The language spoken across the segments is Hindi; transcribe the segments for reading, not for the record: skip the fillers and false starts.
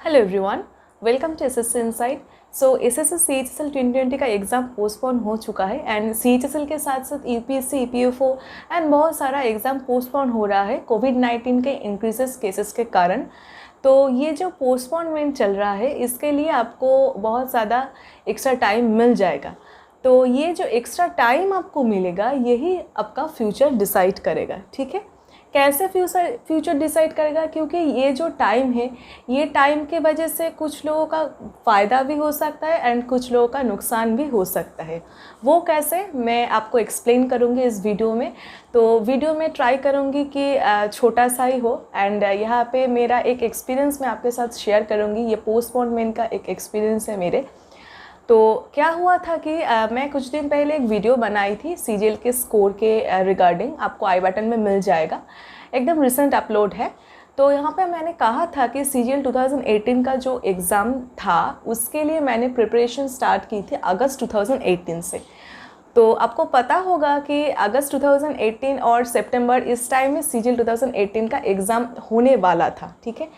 Hello everyone, welcome to SSC inside. So SSC CHSL 2020 का एग्ज़ाम पोस्टपोन हो चुका है एंड सीएचएसएल के साथ साथ यूपीएससी, ईपीएफओ एंड बहुत सारा एग्ज़ाम पोस्टपोन हो रहा है कोविड-19 के इंक्रीजेस केसेस के कारण। तो ये जो पोस्टपोनमेंट चल रहा है इसके लिए आपको बहुत ज़्यादा एक्स्ट्रा टाइम मिल जाएगा। तो ये जो एक्स्ट्रा टाइम आपको मिलेगा यही आपका फ्यूचर डिसाइड करेगा। ठीक है, कैसे फ्यूचर डिसाइड करेगा? क्योंकि ये जो टाइम है, ये टाइम के वजह से कुछ लोगों का फ़ायदा भी हो सकता है एंड कुछ लोगों का नुकसान भी हो सकता है। वो कैसे, मैं आपको एक्सप्लेन करूँगी इस वीडियो में। तो वीडियो में ट्राई करूँगी कि छोटा सा ही हो एंड यहाँ पे मेरा एक एक्सपीरियंस मैं आपके साथ शेयर करूँगी। ये पोस्टपोनमेंट का एक एक्सपीरियंस है मेरे। तो क्या हुआ था कि मैं कुछ दिन पहले एक वीडियो बनाई थी सीजीएल के स्कोर के रिगार्डिंग, आपको आई बटन में मिल जाएगा, एकदम रिसेंट अपलोड है। तो यहाँ पे मैंने कहा था कि सीजीएल 2018 का जो एग्ज़ाम था उसके लिए मैंने प्रिपरेशन स्टार्ट की थी अगस्त 2018 से। तो आपको पता होगा कि अगस्त 2018 और सितंबर इस टाइम में सीजीएल 2018 का एग्ज़ाम होने वाला था। ठीक है,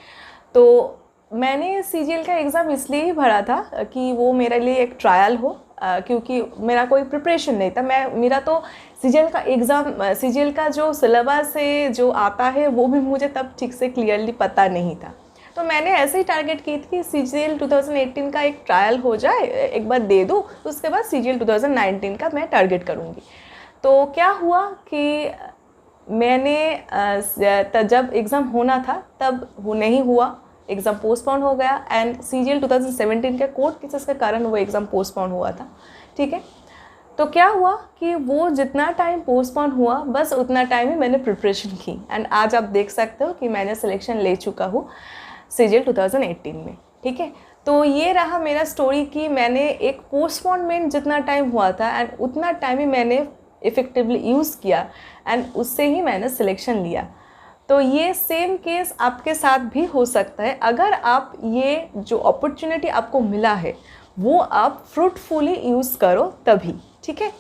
तो मैंने सीजीएल का एग्ज़ाम इसलिए ही भरा था कि वो मेरे लिए एक ट्रायल हो, क्योंकि मेरा कोई प्रिपरेशन नहीं था। मेरा तो सीजीएल का एग्ज़ाम, सीजीएल का जो सिलेबस है जो आता है वो भी मुझे तब ठीक से क्लियरली पता नहीं था। तो मैंने ऐसे ही टारगेट की थी कि सीजीएल 2018 का एक ट्रायल हो जाए, एक बार दे दूँ, उसके बाद सीजीएल 2019 का मैं टारगेट करूँगी। तो क्या हुआ कि मैंने जब एग्ज़ाम होना था तब वो नहीं हुआ, एग्ज़ाम पोस्टपोन हो गया एंड सीजीएल 2017 के कोर्ट केसेस के कारण वो एग्ज़ाम पोस्टपोन हुआ था। ठीक है, तो क्या हुआ कि वो जितना टाइम पोस्टपोन हुआ बस उतना टाइम ही मैंने प्रिपरेशन की एंड आज आप देख सकते हो कि मैंने सिलेक्शन ले चुका हूँ सीजीएल 2018 में। ठीक है, तो ये रहा मेरा स्टोरी कि मैंने एक पोस्टपोनमेंट जितना टाइम हुआ था एंड उतना टाइम ही मैंने इफ़ेक्टिवली यूज़ किया एंड उससे ही मैंने सिलेक्शन लिया। तो ये सेम केस आपके साथ भी हो सकता है अगर आप ये जो अपॉर्चुनिटी आपको मिला है वो आप फ्रूटफुली यूज़ करो तभी। ठीक है,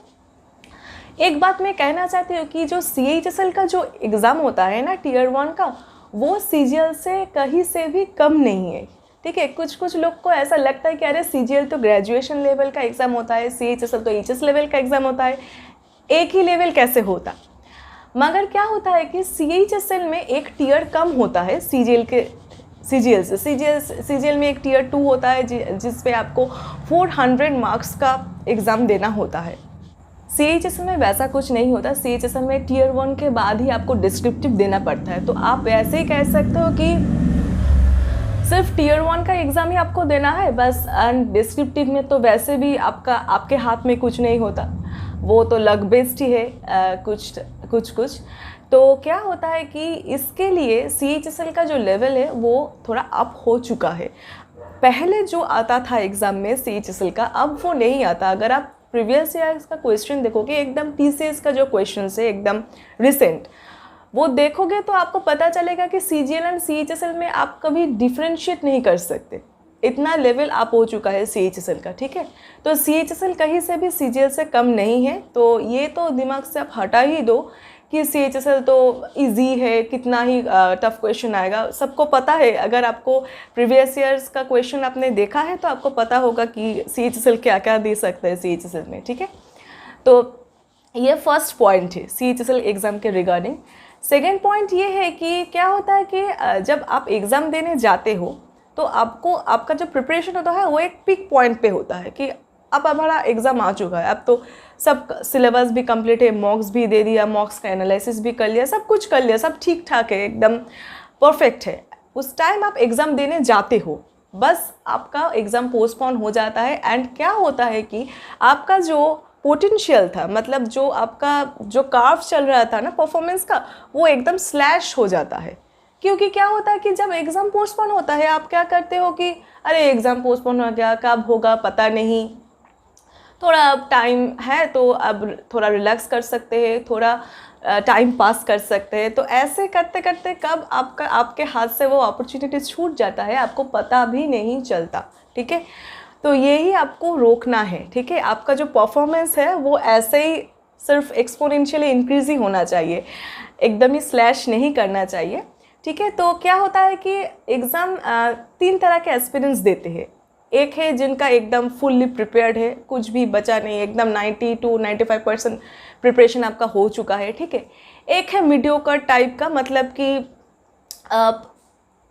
एक बात मैं कहना चाहती हूँ कि जो सीएचएसएल का जो एग्ज़ाम होता है ना टियर 1 का, वो सीजीएल से कहीं से भी कम नहीं है। ठीक है, कुछ लोग को ऐसा लगता है कि अरे सीजीएल तो ग्रेजुएशन लेवल का एग्ज़ाम होता है, सीएचएसएल तो एचएस लेवल का एग्ज़ाम होता है, एक ही लेवल कैसे होता? मगर क्या होता है कि सीएचएसएल में एक टीयर कम होता है सीजीएल से। सीजीएल में एक टीयर 2 होता है जिस पे आपको 400 मार्क्स का एग्ज़ाम देना होता है। सीएचएसएल में वैसा कुछ नहीं होता। सीएचएसएल में टीयर 1 के बाद ही आपको डिस्क्रिप्टिव देना पड़ता है। तो आप वैसे ही कह सकते हो कि सिर्फ टीयर 1 का एग्ज़ाम ही आपको देना है बस, एंड डिस्क्रिप्टिव में तो वैसे भी आपके हाथ में कुछ नहीं होता, वो तो लक बेस्ड ही है कुछ। तो क्या होता है कि इसके लिए सीएचएसएल का जो लेवल है वो थोड़ा अप हो चुका है। पहले जो आता था एग्ज़ाम में सीएचएसएल का, अब वो नहीं आता। अगर आप प्रीवियस ईयर्स का क्वेश्चन देखोगे, एकदम टीसीएस का जो क्वेश्चन है एकदम रिसेंट, वो देखोगे तो आपको पता चलेगा कि सीजीएल एंड सीएचएसएल में आप कभी डिफ्रेंशिएट नहीं कर सकते, इतना लेवल अप हो चुका है सीएचएसएल का। ठीक है, तो सीएचएसएल कहीं से भी सीजीएल से कम नहीं है। तो ये तो दिमाग से आप हटा ही दो कि सीएचएसएल तो इजी है, कितना ही टफ क्वेश्चन आएगा। सबको पता है, अगर आपको प्रीवियस ईयर्स का क्वेश्चन आपने देखा है तो आपको पता होगा कि सीएचएसएल क्या क्या दे सकता है सीएचएसएल में। ठीक है, तो ये फर्स्ट पॉइंट है सीएचएसएल एग्ज़ाम के रिगार्डिंग। सेकेंड पॉइंट ये है कि क्या होता है कि जब आप एग्ज़ाम देने जाते हो तो आपका जो प्रिपरेशन होता है वो एक पीक पॉइंट पे होता है कि अब हमारा एग्ज़ाम आ चुका है, अब तो सब सिलेबस भी कंप्लीट है, मॉक्स भी दे दिया, मॉक्स का एनालिसिस भी कर लिया, सब कुछ कर लिया, सब ठीक ठाक है, एकदम परफेक्ट है। उस टाइम आप एग्ज़ाम देने जाते हो, बस आपका एग्ज़ाम पोस्टपोन हो जाता है एंड क्या होता है कि आपका जो पोटेंशियल था, मतलब जो आपका जो कर्व चल रहा था ना परफॉर्मेंस का, वो एकदम स्लैश हो जाता है। क्योंकि क्या होता है कि जब एग्ज़ाम पोस्टपोन होता है आप क्या करते हो कि अरे एग्ज़ाम पोस्टपोन हो गया, कब होगा पता नहीं, थोड़ा अब टाइम है तो अब थोड़ा रिलैक्स कर सकते हैं, थोड़ा टाइम पास कर सकते हैं। तो ऐसे करते करते कब आपके हाथ से वो अपॉर्चुनिटी छूट जाता है आपको पता भी नहीं चलता। ठीक है, तो यही आपको रोकना है। ठीक है, आपका जो परफॉर्मेंस है वो ऐसे ही सिर्फ एक्सपोनेंशियली इंक्रीज़ ही होना चाहिए, एकदम ही स्लैश नहीं करना चाहिए। ठीक है। तो क्या होता है कि एग्ज़ाम 3 तरह के एस्पिरेंट्स देते हैं। एक है जिनका एकदम फुल्ली प्रिपेयर्ड है, कुछ भी बचा नहीं, एकदम 90 to 95% प्रिपरेशन आपका हो चुका है, ठीक है। एक है मीडियोकर टाइप का, मतलब कि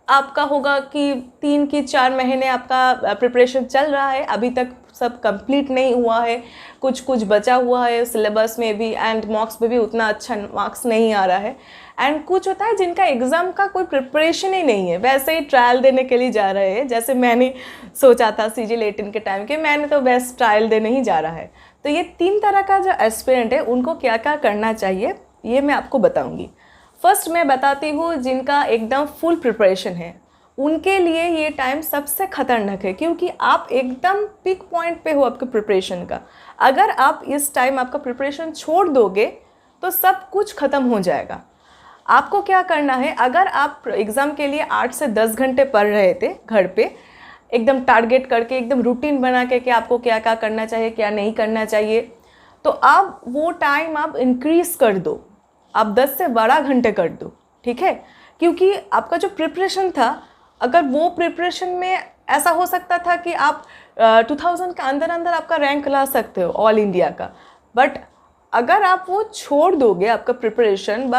आपका होगा कि 3 की 4 महीने आपका प्रिपरेशन चल रहा है, अभी तक सब कंप्लीट नहीं हुआ है, कुछ कुछ बचा हुआ है सिलेबस में भी, एंड मार्क्स में भी उतना अच्छा मार्क्स नहीं आ रहा है। एंड कुछ होता है जिनका एग्ज़ाम का कोई प्रिपरेशन ही नहीं है, वैसे ही ट्रायल देने के लिए जा रहे हैं, जैसे मैंने सोचा था CGL 18 के टाइम के, मैंने तो बेस्ट ट्रायल देने ही जा रहा है। तो ये 3 तरह का जो एस्पिरेंट है उनको क्या क्या करना चाहिए ये मैं आपको बताऊँगी। फर्स्ट मैं बताती हूँ जिनका एकदम फुल प्रिपरेशन है, उनके लिए ये टाइम सबसे ख़तरनाक है, क्योंकि आप एकदम पीक पॉइंट पे हो आपके प्रिपरेशन का। अगर आप इस टाइम आपका प्रिपरेशन छोड़ दोगे तो सब कुछ ख़त्म हो जाएगा। आपको क्या करना है, अगर आप एग्ज़ाम के लिए 8 से 10 घंटे पढ़ रहे थे घर पे, एकदम टारगेट करके, एकदम रूटीन बना के कि आपको क्या क्या करना चाहिए, क्या नहीं करना चाहिए, तो आप वो टाइम आप इंक्रीज़ कर दो, आप 10 से 12 घंटे कर दो, ठीक है। क्योंकि आपका जो प्रिपरेशन था, अगर वो प्रिपरेशन में ऐसा हो सकता था कि आप 2000 के अंदर अंदर आपका रैंक ला सकते हो ऑल इंडिया का, बट अगर आप वो छोड़ दोगे आपका प्रिपरेशन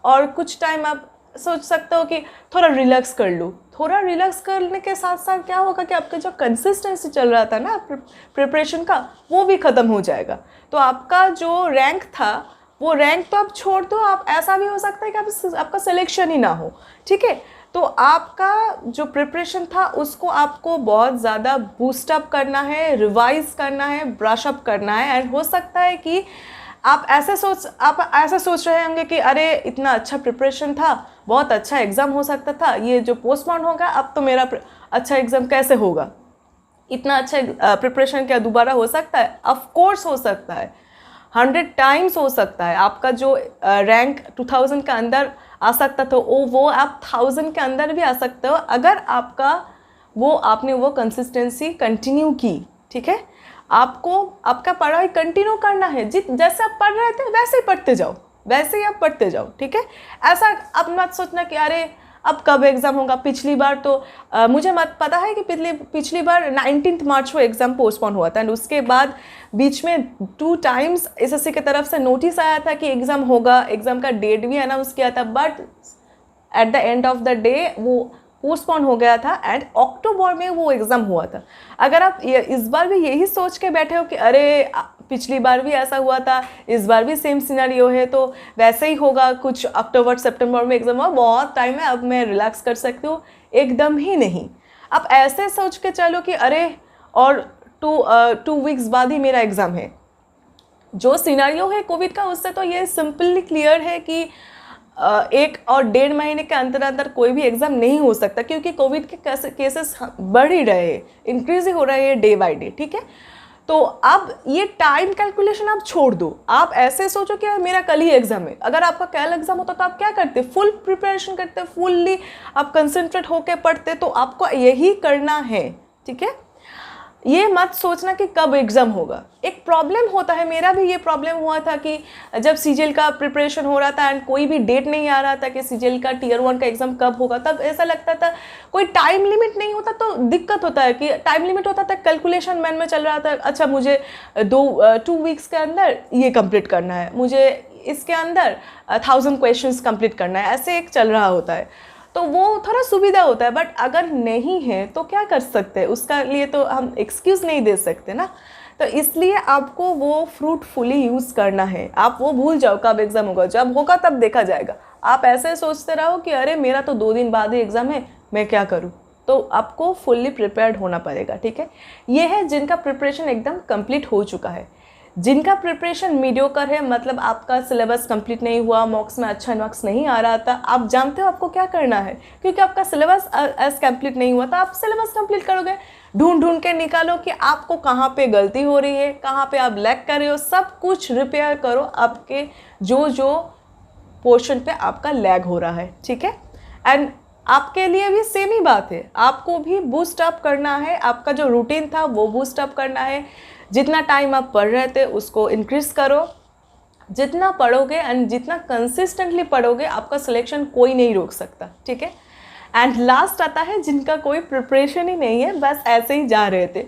और कुछ टाइम आप सोच सकते हो कि थोड़ा रिलैक्स कर लूँ, थोड़ा रिलैक्स करने के साथ साथ क्या होगा कि आपका जो कंसिस्टेंसी चल रहा था ना प्रिपरेशन का, वो भी ख़त्म हो जाएगा। तो आपका जो रैंक था वो रैंक तो आप छोड़ दो, आप ऐसा भी हो सकता है कि आपका सिलेक्शन ही ना हो, ठीक है। तो आपका जो प्रिपरेशन था उसको आपको बहुत ज़्यादा बूस्टअप करना है, रिवाइज करना है, ब्रशअप करना है। एंड हो सकता है कि आप ऐसे सोच रहे होंगे कि अरे इतना अच्छा प्रिपरेशन था, बहुत अच्छा एग्ज़ाम हो सकता था, ये जो पोस्टपोन होगा अब तो मेरा अच्छा एग्ज़ाम कैसे होगा, इतना अच्छा प्रिपरेशन क्या दोबारा हो सकता है? ऑफ कोर्स हो सकता है, 100 टाइम्स हो सकता है। आपका जो रैंक 2000 के अंदर आ सकता था वो आप 1000 के अंदर भी आ सकते हो, अगर आपने वो कंसिस्टेंसी कंटिन्यू की, ठीक है। आपको आपका पढ़ाई कंटिन्यू करना है, जैसे आप पढ़ रहे थे वैसे ही पढ़ते जाओ, वैसे ही आप पढ़ते जाओ, ठीक है। ऐसा अब मत सोचना कि अरे अब कब एग्ज़ाम होगा। पिछली बार तो मुझे मत पता है कि पिछली बार 19 मार्च को एग्ज़ाम पोस्टपोन हुआ था, एंड उसके बाद बीच में 2 टाइम्स SSC की तरफ से नोटिस आया था कि एग्ज़ाम होगा, एग्ज़ाम का डेट भी अनाउंस किया था, but at the end of the day वो पोस्टपोन हो गया था, एंड अक्टूबर में वो एग्ज़ाम हुआ था। अगर आप इस बार भी यही सोच के बैठे हो कि अरे पिछली बार भी ऐसा हुआ था, इस बार भी सेम सिनेरियो है, तो वैसे ही होगा, कुछ अक्टूबर सितंबर में एग्ज़ाम हुआ, बहुत टाइम है, अब मैं रिलैक्स कर सकती हूँ, एकदम ही नहीं। आप ऐसे सोच के चलो कि अरे और 2 वीक्स बाद ही मेरा एग्ज़ाम है। जो सिनेरियो है कोविड का, उससे तो ये सिंपली क्लियर है कि 1 और 1.5 महीने के अंदर अंदर कोई भी एग्ज़ाम नहीं हो सकता, क्योंकि कोविड के केसेस बढ़ ही रहे हैं, इंक्रीज ही हो रहे हैं डे बाय डे, ठीक है। तो अब ये टाइम कैलकुलेशन आप छोड़ दो, आप ऐसे सोचो कि मेरा कल ही एग्ज़ाम है। अगर आपका कल एग्ज़ाम होता तो आप क्या करते? फुल प्रिपरेशन करते, फुल्ली आप कंसंट्रेट होकर पढ़ते। तो आपको यही करना है, ठीक है। ये मत सोचना कि कब एग्ज़ाम होगा। एक प्रॉब्लम होता है, मेरा भी ये प्रॉब्लम हुआ था कि जब CGL का प्रिपरेशन हो रहा था एंड कोई भी डेट नहीं आ रहा था कि CGL का Tier 1 का एग्ज़ाम कब होगा, तब ऐसा लगता था कोई टाइम लिमिट नहीं होता तो दिक्कत होता है। कि टाइम लिमिट होता था, कैलकुलेशन मैन में चल रहा था, अच्छा मुझे 2 वीक्स के अंदर ये कंप्लीट करना है, मुझे इसके अंदर 1000 क्वेश्चंस कंप्लीट करना है, ऐसे एक चल रहा होता है, तो वो थोड़ा सुविधा होता है। बट अगर नहीं है तो क्या कर सकते हैं, उसका लिए तो हम एक्सक्यूज़ नहीं दे सकते ना। तो इसलिए आपको वो फ्रूटफुली यूज़ करना है। आप वो भूल जाओ कब एग्ज़ाम होगा, जब होगा तब देखा जाएगा। आप ऐसे सोचते रहो कि अरे मेरा तो 2 दिन बाद ही एग्ज़ाम है, मैं क्या करूँ। तो आपको फुल्ली प्रिपेयर्ड होना पड़ेगा, ठीक है। ये है जिनका प्रिपरेशन एकदम कंप्लीट हो चुका है। जिनका प्रिपरेशन मीडियोकर है, मतलब आपका सिलेबस कंप्लीट नहीं हुआ, मॉक्स में अच्छा मार्क्स नहीं आ रहा था, आप जानते हो आपको क्या करना है, क्योंकि आपका सिलेबस एज कंप्लीट नहीं हुआ था। आप सिलेबस कंप्लीट करोगे, ढूंढ के निकालो कि आपको कहाँ पे गलती हो रही है, कहाँ पे आप लैग कर रहे हो, सब कुछ रिपेयर करो आपके जो पोर्शन पे आपका लैग हो रहा है, ठीक है। एंड आपके लिए भी सेम ही बात है, आपको भी बूस्ट अप करना है, आपका जो रूटीन था वो बूस्ट अप करना है। जितना टाइम आप पढ़ रहे थे उसको इंक्रीज़ करो, जितना पढ़ोगे एंड जितना कंसिस्टेंटली पढ़ोगे आपका सिलेक्शन कोई नहीं रोक सकता, ठीक है। एंड लास्ट आता है जिनका कोई प्रिपरेशन ही नहीं है, बस ऐसे ही जा रहे थे,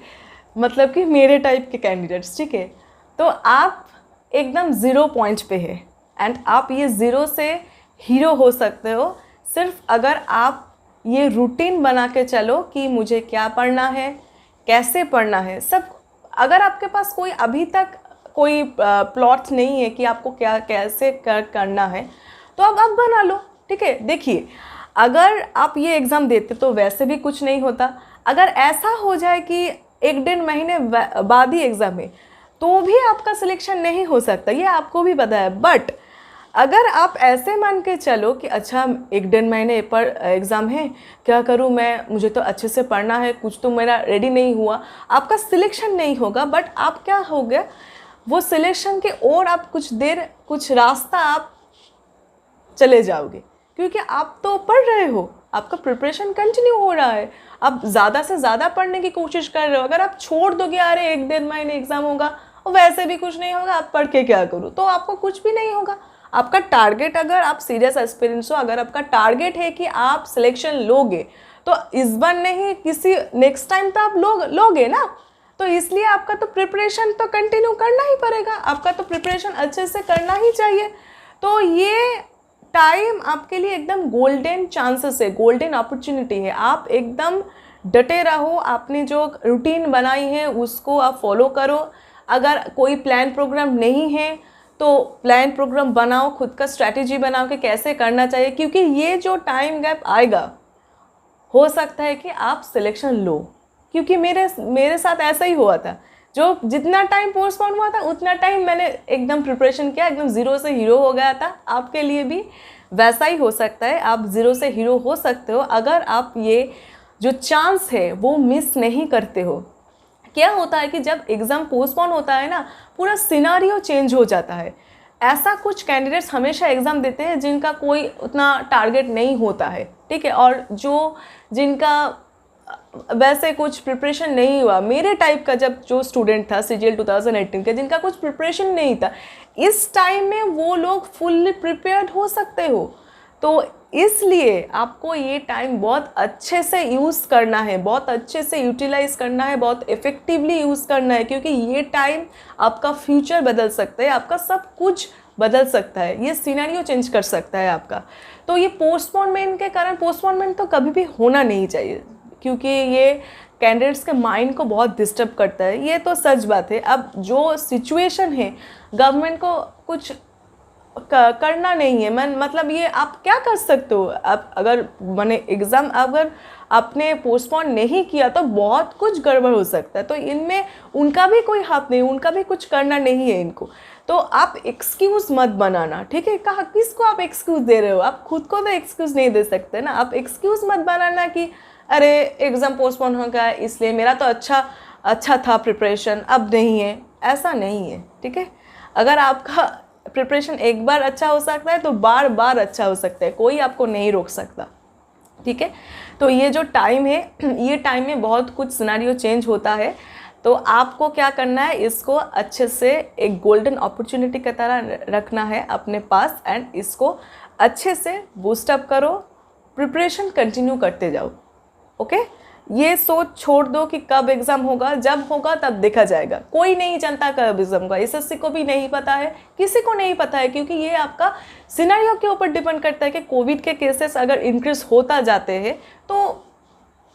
मतलब कि मेरे टाइप के कैंडिडेट्स, ठीक है। तो आप एकदम 0 पॉइंट पे है एंड आप ये 0 से हीरो हो सकते हो सिर्फ अगर आप ये रूटीन बना के चलो कि मुझे क्या पढ़ना है, कैसे पढ़ना है, सब। अगर आपके पास कोई अभी तक कोई प्लॉट नहीं है कि आपको क्या कैसे करना है, तो अब बना लो, ठीक है। देखिए, अगर आप ये एग्ज़ाम देते तो वैसे भी कुछ नहीं होता। अगर ऐसा हो जाए कि 1-1.5 महीने बाद ही एग्ज़ाम है तो भी आपका सिलेक्शन नहीं हो सकता, ये आपको भी पता है। बट अगर आप ऐसे मान के चलो कि अच्छा 1-1.5 महीने पर एग्ज़ाम है, क्या करूं मैं, मुझे तो अच्छे से पढ़ना है, कुछ तो मेरा रेडी नहीं हुआ, आपका सिलेक्शन नहीं होगा। बट आप क्या हो गया, वो सिलेक्शन के और आप कुछ देर कुछ रास्ता आप चले जाओगे, क्योंकि आप तो पढ़ रहे हो, आपका प्रिपरेशन कंटिन्यू हो रहा है, आप ज़्यादा से ज़्यादा पढ़ने की कोशिश कर रहे हो। अगर आप छोड़ दोगे, अरे 1-1.5 महीने एग्ज़ाम होगा और वैसे भी कुछ नहीं होगा, आप पढ़ के क्या करूँ, तो आपको कुछ भी नहीं होगा। आपका टारगेट, अगर आप सीरियस एस्पिरेंट्स हो, अगर आपका टारगेट है कि आप सिलेक्शन लोगे, तो इस बार नहीं किसी नेक्स्ट टाइम तो आप लोगे ना। तो इसलिए आपका तो प्रिपरेशन तो कंटिन्यू करना ही पड़ेगा, आपका तो प्रिपरेशन अच्छे से करना ही चाहिए। तो ये टाइम आपके लिए एकदम गोल्डन चांसेस है, गोल्डन अपॉर्चुनिटी है। आप एकदम डटे रहो, आपने जो रूटीन बनाई है उसको आप फॉलो करो। अगर कोई प्लान प्रोग्राम नहीं है तो प्लान प्रोग्राम बनाओ, खुद का स्ट्रैटेजी बनाओ कि कैसे करना चाहिए, क्योंकि ये जो टाइम गैप आएगा हो सकता है कि आप सिलेक्शन लो। क्योंकि मेरे साथ ऐसा ही हुआ था, जो जितना टाइम पोस्टपोन हुआ था उतना टाइम मैंने एकदम प्रिपरेशन किया, एकदम 0 से हीरो हो गया था। आपके लिए भी वैसा ही हो सकता है, आप 0 से हीरो हो सकते हो अगर आप ये जो चांस है वो मिस नहीं करते हो। क्या होता है कि जब एग्ज़ाम पोस्टपोन होता है ना, पूरा सिनारियो चेंज हो जाता है। ऐसा कुछ कैंडिडेट्स हमेशा एग्ज़ाम देते हैं जिनका कोई उतना टारगेट नहीं होता है, ठीक है, और जिनका वैसे कुछ प्रिपरेशन नहीं हुआ। मेरे टाइप का जो स्टूडेंट था CGL 2018 का, जिनका कुछ प्रिपरेशन नहीं था, इस टाइम में वो लोग फुल्ली प्रिपेयर्ड हो सकते हो। तो इसलिए आपको ये टाइम बहुत अच्छे से यूज़ करना है, बहुत अच्छे से यूटिलाइज़ करना है, बहुत इफ़ेक्टिवली यूज़ करना है, क्योंकि ये टाइम आपका फ्यूचर बदल सकता है, आपका सब कुछ बदल सकता है, ये सिनेरियो चेंज कर सकता है आपका। तो ये पोस्टपोनमेंट के कारण, पोस्टपोनमेंट तो कभी भी होना नहीं चाहिए, क्योंकि ये कैंडिडेट्स के माइंड को बहुत डिस्टर्ब करता है, ये तो सच बात है। अब जो सिचुएशन है, गवर्नमेंट को कुछ करना नहीं है, मतलब ये आप क्या कर सकते हो। आप अगर मैंने एग्ज़ाम अगर आपने पोस्टपोन नहीं किया तो बहुत कुछ गड़बड़ हो सकता है, तो इनमें उनका भी कोई हाथ नहीं, उनका भी कुछ करना नहीं है इनको। तो आप एक्सक्यूज़ मत बनाना, ठीक है। कहा किसको आप एक्सक्यूज़ दे रहे हो, आप खुद को तो एक्सक्यूज़ नहीं दे सकते ना। आप एक्सक्यूज़ मत बनाना कि अरे एग्ज़ाम पोस्टपोन हो गया इसलिए मेरा तो अच्छा था प्रिपरेशन, अब नहीं है, ऐसा नहीं है, ठीक है। अगर आपका प्रिपरेशन एक बार अच्छा हो सकता है तो बार बार अच्छा हो सकता है, कोई आपको नहीं रोक सकता, ठीक है। तो ये जो टाइम है, ये टाइम में बहुत कुछ सिनेरियो चेंज होता है। तो आपको क्या करना है, इसको अच्छे से एक गोल्डन अपॉर्चुनिटी की तरह रखना है अपने पास एंड इसको अच्छे से बूस्टअप करो, प्रिपरेशन कंटिन्यू करते जाओ, ओके। ये सोच छोड़ दो कि कब एग्ज़ाम होगा, जब होगा तब देखा जाएगा। कोई नहीं जानता कब एग्ज़ाम होगा, SSC को भी नहीं पता है, किसी को नहीं पता है, क्योंकि ये आपका सिनेरियो के ऊपर डिपेंड करता है कि कोविड के केसेस अगर इंक्रीज होता जाते हैं तो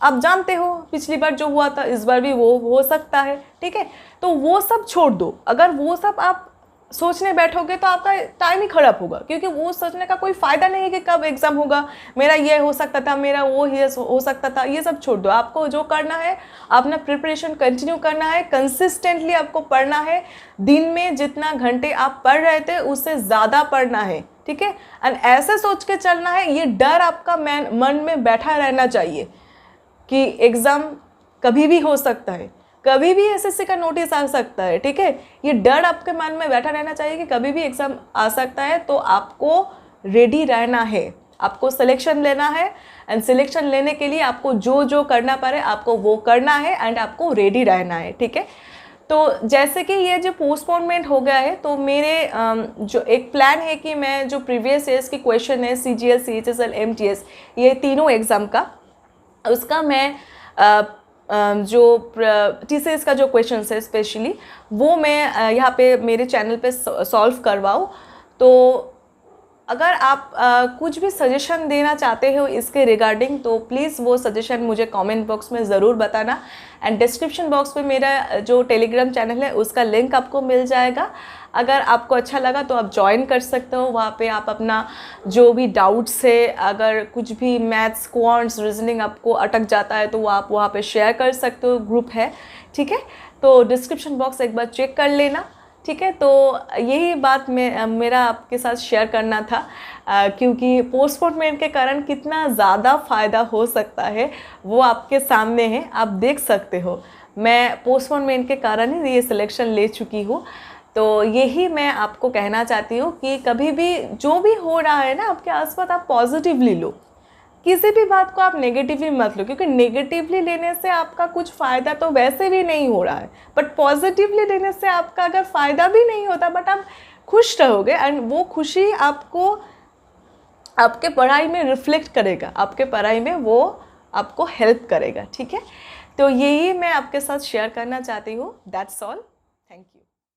आप जानते हो पिछली बार जो हुआ था इस बार भी वो हो सकता है, ठीक है। तो वो सब छोड़ दो, अगर वो सब आप सोचने बैठोगे तो आपका टाइम ही खराब होगा, क्योंकि वो सोचने का कोई फ़ायदा नहीं है कि कब एग्ज़ाम होगा, मेरा ये हो सकता था, मेरा वो हो सकता था, ये सब छोड़ दो। आपको जो करना है, अपना प्रिपरेशन कंटिन्यू करना है, कंसिस्टेंटली आपको पढ़ना है। दिन में जितना घंटे आप पढ़ रहे थे उससे ज़्यादा पढ़ना है, ठीक है। एंड ऐसे सोच के चलना है, ये डर आपका मन में बैठा रहना चाहिए कि एग्ज़ाम कभी भी हो सकता है, कभी भी SSC का नोटिस आ सकता है, ठीक है। ये डर आपके मन में बैठा रहना चाहिए कि कभी भी एग्ज़ाम आ सकता है। तो आपको रेडी रहना है, आपको सिलेक्शन लेना है एंड सिलेक्शन लेने के लिए आपको जो करना पड़े आपको वो करना है एंड आपको रेडी रहना है, ठीक है। तो जैसे कि ये जो पोस्टपोनमेंट हो गया है, तो मेरे जो एक प्लान है कि मैं जो प्रीवियस ईयर्स की क्वेश्चन है CGL, CHSL, MTS, ये तीनों एग्ज़ाम का, उसका मैं जो TCS का जो क्वेश्चन है स्पेशली, वो मैं यहाँ पे मेरे चैनल पे सॉल्व करवाऊँ। तो अगर आप कुछ भी सजेशन देना चाहते हो इसके रिगार्डिंग, तो प्लीज़ वो सजेशन मुझे कमेंट बॉक्स में ज़रूर बताना। एंड डिस्क्रिप्शन बॉक्स में मेरा जो टेलीग्राम चैनल है उसका लिंक आपको मिल जाएगा। अगर आपको अच्छा लगा तो आप ज्वाइन कर सकते हो, वहाँ पे आप अपना जो भी डाउट्स है, अगर कुछ भी मैथ्स, क्वांट्स, रीजनिंग आपको अटक जाता है तो वो आप वहाँ पे शेयर कर सकते हो, ग्रुप है, ठीक है। तो डिस्क्रिप्शन बॉक्स एक बार चेक कर लेना, ठीक है। तो यही बात मेरा आपके साथ शेयर करना था, क्योंकि पोस्टपोनमेंट के कारण कितना ज़्यादा फ़ायदा हो सकता है वो आपके सामने है, आप देख सकते हो। मैं पोस्टपोनमेंट के कारण ही ये सिलेक्शन ले चुकी हूँ। तो यही मैं आपको कहना चाहती हूँ कि कभी भी जो भी हो रहा है ना आपके आसपास, आप पॉजिटिवली लो, किसी भी बात को आप नेगेटिवली मत लो, क्योंकि नेगेटिवली लेने से आपका कुछ फ़ायदा तो वैसे भी नहीं हो रहा है, बट पॉजिटिवली लेने से आपका अगर फ़ायदा भी नहीं होता बट आप खुश रहोगे, एंड वो खुशी आपको आपके पढ़ाई में रिफ्लेक्ट करेगा, आपके पढ़ाई में वो आपको हेल्प करेगा, ठीक है। तो यही मैं आपके साथ शेयर करना चाहती हूँ। That's all, thank you.